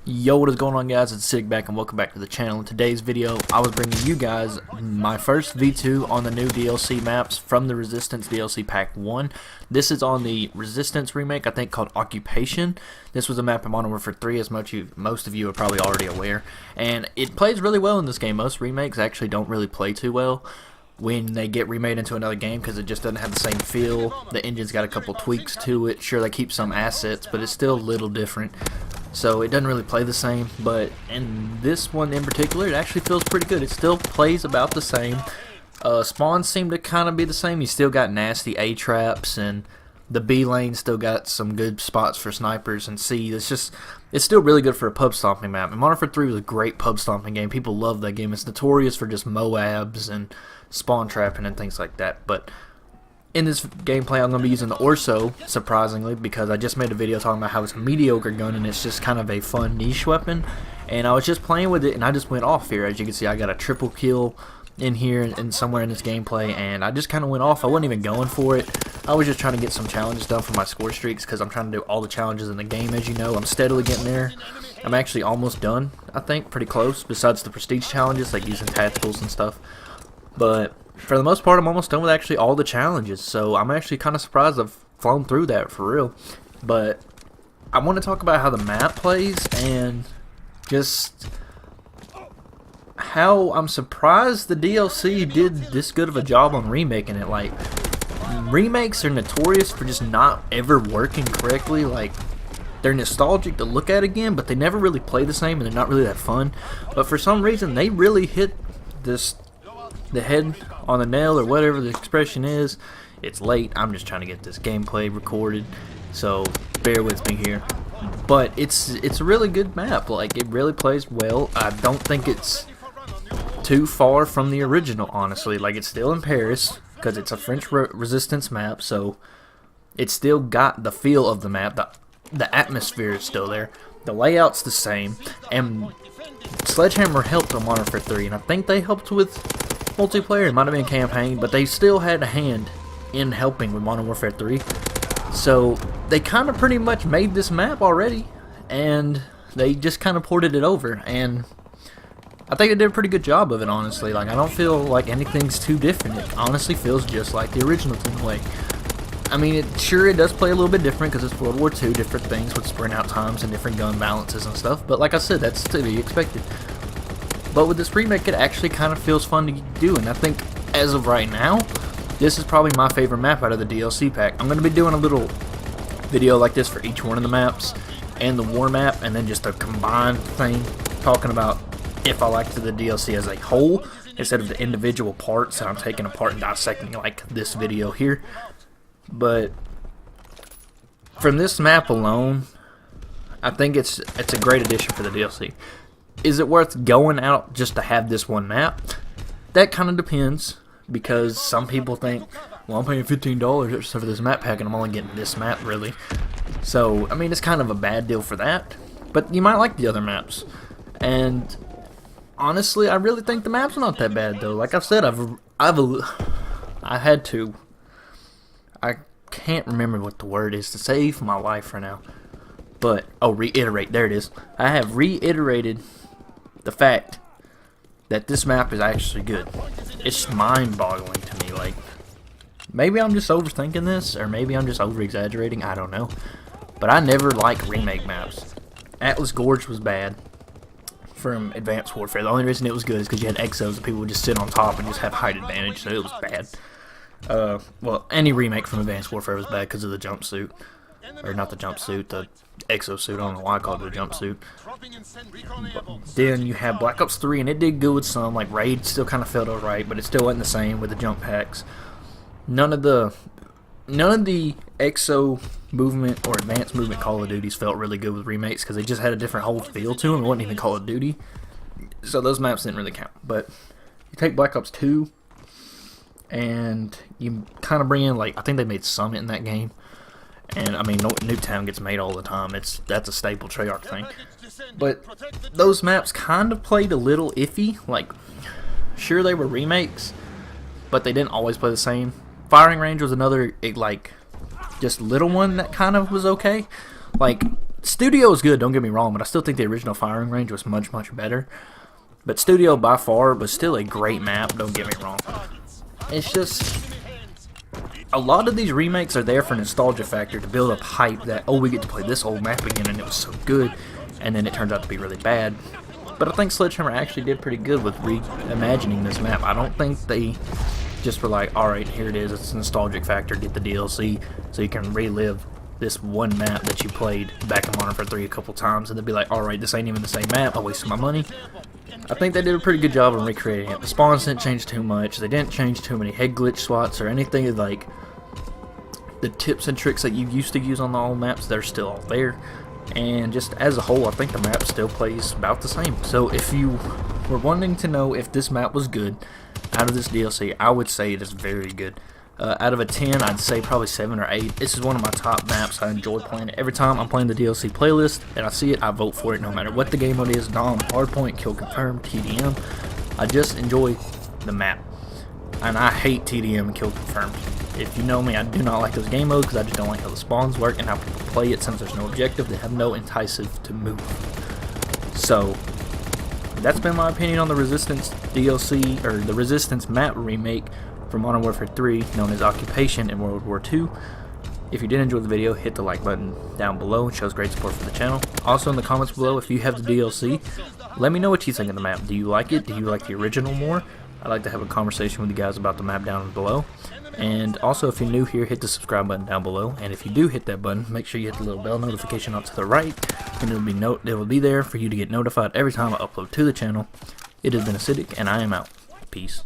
Yo, what is going on, guys? It's Acidic back and welcome back to the channel. In today's video, I was bringing you guys my first V2 on the new DLC maps from the Resistance DLC Pack 1. This is on the Resistance remake, I think, called Occupation. This was a map in Modern Warfare 3, as most of you are probably already aware. And it plays really well in this game. Most remakes actually don't really play too well when they get remade into another game because it just doesn't have the same feel. The engine's got a couple tweaks to it. Sure, they keep some assets, but it's still a little different. So it doesn't really play the same, but in this one in particular, it actually feels pretty good. It still plays about the same. Spawns seem to kind of be the same. You still got nasty A traps, and the B lane still got some good spots for snipers, and C. It's still really good for a pub stomping map. And Modern Warfare 3 was a great pub stomping game. People love that game. It's notorious for just Moabs and spawn trapping and things like that. But in this gameplay, I'm going to be using the Orso, surprisingly, because I just made a video talking about how it's a mediocre gun and it's just kind of a fun niche weapon. And I was just playing with it and I just went off here. As you can see, I got a triple kill in here and somewhere in this gameplay, and I just kind of went off. I wasn't even going for it. I was just trying to get some challenges done for my score streaks because I'm trying to do all the challenges in the game, as you know. I'm steadily getting there. I'm actually almost done, I think, pretty close, besides the prestige challenges, like using tacticals and stuff. But for the most part, I'm almost done with actually all the challenges, so I'm actually kind of surprised I've flown through that for real. But I want to talk about how the map plays and just how I'm surprised the DLC did this good of a job on remaking it. Like, remakes are notorious for just not ever working correctly. Like, they're nostalgic to look at again, but they never really play the same and they're not really that fun. But for some reason, they really hit the head on the nail, or whatever the expression is. It's late. I'm just trying to get this gameplay recorded, so bear with me here. But it's a really good map. Like, it really plays well. I don't think it's too far from the original, honestly. Like, it's still in Paris because it's a French resistance map, so it's still got the feel of the map. The atmosphere is still there. The layout's the same, and Sledgehammer helped on Modern Warfare 3, and I think they helped with multiplayer. It might have been campaign, but they still had a hand in helping with Modern Warfare 3. So they kind of pretty much made this map already, and they just kind of ported it over, and I think they did a pretty good job of it, honestly. Like, I don't feel like anything's too different. It honestly feels just like the original gameplay. I mean, it does play a little bit different because it's World War II, different things with sprint out times and different gun balances and stuff, but like I said, that's to be expected. But with this remake, it actually kind of feels fun to do, and I think as of right now, this is probably my favorite map out of the DLC pack. I'm going to be doing a little video like this for each one of the maps and the war map, and then just a combined thing talking about if I liked the DLC as a whole instead of the individual parts that I'm taking apart and dissecting, like this video here. But from this map alone, I think it's a great addition for the DLC. Is it worth going out just to have this one map? That kind of depends, because some people think, well, I'm paying $15 for this map pack and I'm only getting this map, really. So, I mean, it's kind of a bad deal for that, but you might like the other maps. And honestly, I really think the map's not that bad, though. Like I've said, I can't remember what the word is to save my life right now. But, oh, reiterate, there it is. I have reiterated the fact that this map is actually good. It's mind-boggling to me. Like, maybe I'm just overthinking this, or maybe I'm just over-exaggerating, I don't know. But I never liked remake maps. Atlas Gorge was bad from Advanced Warfare. The only reason it was good is because you had exos and people would just sit on top and just have height advantage, so it was bad. Well, any remake from Advanced Warfare was bad because of the jumpsuit. Or not the jumpsuit, the exosuit. I don't know why I called it a jumpsuit. But then you have Black Ops 3, and it did good with some. Like, Raid still kind of felt alright, but it still wasn't the same with the jump packs. None of the exo movement or advanced movement Call of Duties felt really good with remakes because they just had a different whole feel to them. It wasn't even Call of Duty, so those maps didn't really count. But you take Black Ops 2, and you kind of bring in, like, I think they made Summit in that game. And I mean, Nuketown gets made all the time. That's a staple Treyarch thing. But those maps kind of played a little iffy. Like, sure, they were remakes, but they didn't always play the same. Firing Range was another, like, just little one that kind of was okay. Like, Studio is good, don't get me wrong, but I still think the original firing range was much, much better. But Studio, by far, was still a great map, don't get me wrong. It's just, a lot of these remakes are there for nostalgia factor, to build up hype that, oh, we get to play this old map again and it was so good, and then it turns out to be really bad. But I think Sledgehammer actually did pretty good with reimagining this map. I don't think they just were like, alright, here it is, it's a nostalgic factor, get the DLC, so you can relive this one map that you played back in Modern Warfare 3 a couple times, and they'd be like, alright, this ain't even the same map, I wasted my money. I think they did a pretty good job of recreating it. The spawns didn't change too much, they didn't change too many head glitch slots or anything like the tips and tricks that you used to use on the old maps, they're still all there. And just as a whole, I think the map still plays about the same. So if you were wanting to know if this map was good out of this DLC, I would say it is very good. Out of a 10, I'd say probably 7 or 8. This is one of my top maps. I enjoy playing it. Every time I'm playing the DLC playlist and I see it, I vote for it no matter what the game mode is. Dom, Hardpoint, Kill Confirmed, TDM. I just enjoy the map. And I hate TDM and Kill Confirmed. If you know me, I do not like those game modes because I just don't like how the spawns work and how people play it. Since there's no objective, they have no enticeive to move. So, that's been my opinion on the Resistance DLC, or the Resistance map remake for Modern Warfare 3, known as Occupation in World War II. If you did enjoy the video, hit the like button down below. It shows great support for the channel. Also in the comments below, if you have the DLC, let me know what you think of the map. Do you like it? Do you like the original more? I'd like to have a conversation with you guys about the map down below. And also, if you're new here, hit the subscribe button down below. And if you do hit that button, make sure you hit the little bell notification up to the right, and it will be there for you to get notified every time I upload to the channel. It has been Acidic, and I am out. Peace.